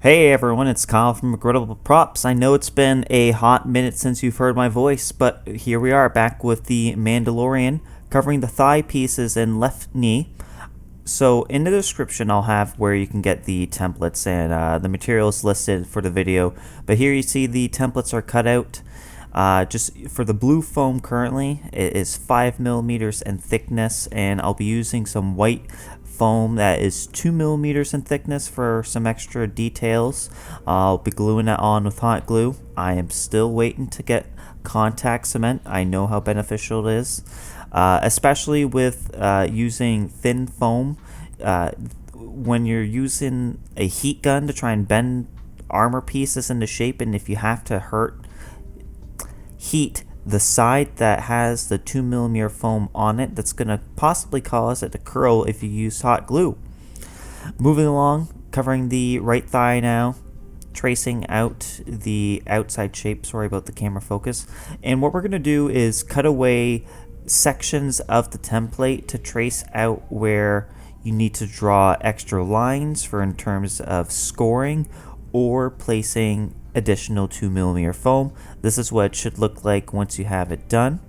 Hey everyone, it's Kyle from Acrylic Props. I know it's been a hot minute since you've heard my voice, but here we are back with the Mandalorian, covering the thigh pieces and left knee. So in the description I'll have where you can get the templates and the materials listed for the video. But here you see the templates are cut out. Just for the blue foam currently, it is 5 millimeters in thickness, and I'll be using some white foam that is 2 millimeters in thickness for some extra details. I'll be gluing that on with hot glue. I am still waiting to get contact cement. I know how beneficial it is, especially with using thin foam. When you're using a heat gun to try and bend armor pieces into shape, and if you have to heat the side that has the 2 millimeter foam on it, that's going to possibly cause it to curl if you use hot glue. Moving along, covering the right thigh now, tracing out the outside shape. Sorry about the camera focus. And what we're going to do is cut away sections of the template to trace out where you need to draw extra lines for in terms of scoring or placing additional 2 millimeter foam. This is what it should look like once you have it done.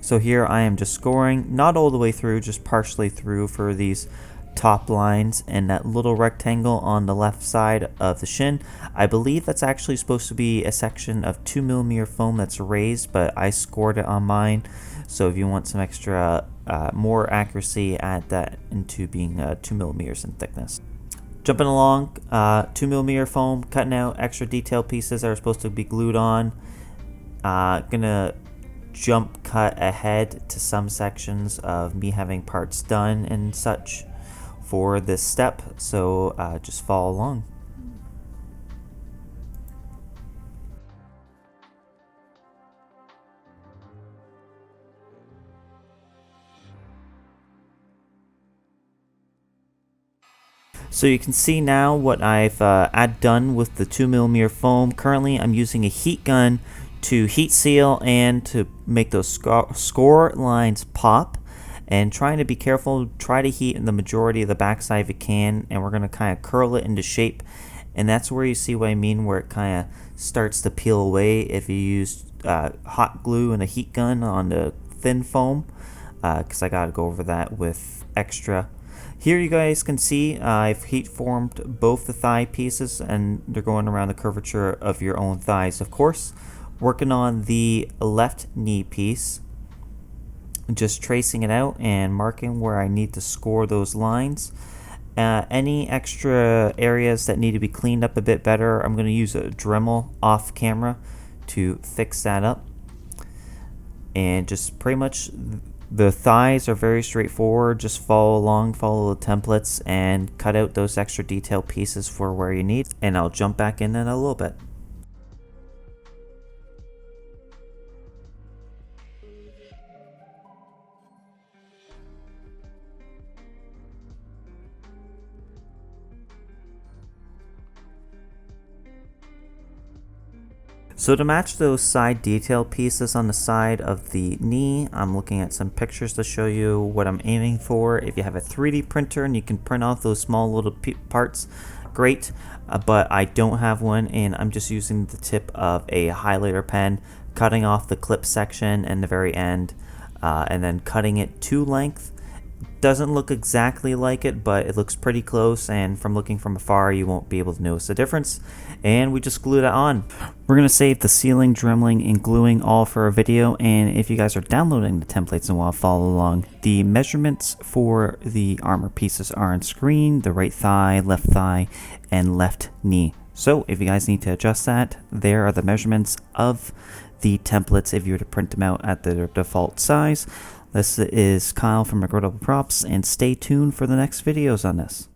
So here I am just scoring, not all the way through, just partially through for these top lines and that little rectangle on the left side of the shin. I believe that's actually supposed to be a section of 2 millimeter foam that's raised, but I scored it on mine. So if you want some extra more accuracy, add that into being 2 millimeters in thickness. Jumping along, 2 millimeter foam, cutting out extra detail pieces that are supposed to be glued on. Gonna jump cut ahead to some sections of me having parts done and such for this step, so just follow along. So you can see now what I've done with the 2 millimeter foam. Currently I'm using a heat gun to heat seal and to make those score lines pop, and trying to be careful, try to heat in the majority of the backside if you can, and we're going to kind of curl it into shape. And that's where you see what I mean, where it kind of starts to peel away if you use hot glue and a heat gun on the thin foam, because I got to go over that with extra. Here you guys can see I've heat formed both the thigh pieces, and they're going around the curvature of your own thighs, of course. Working on the left knee piece, just tracing it out and marking where I need to score those lines. Any extra areas that need to be cleaned up a bit better, I'm going to use a Dremel off camera to fix that up. And just pretty much the thighs are very straightforward. Just follow along, follow the templates, and cut out those extra detail pieces for where you need. And I'll jump back in a little bit. So to match those side detail pieces on the side of the knee, I'm looking at some pictures to show you what I'm aiming for. If you have a 3D printer and you can print off those small little parts, great, but I don't have one, and I'm just using the tip of a highlighter pen, cutting off the clip section and the very end, and then cutting it to length. Doesn't look exactly like it, but it looks pretty close, and from looking from afar you won't be able to notice the difference. And we just glued it on. We're going to save the sealing, dremeling, and gluing all for a video, and if you guys are downloading the templates and want to follow along, the measurements for the armor pieces are on screen: the right thigh, and left knee. So if you guys need to adjust that, there are the measurements of the templates if you were to print them out at their default size. This is Kyle from Acrylic Props, and stay tuned for the next videos on this.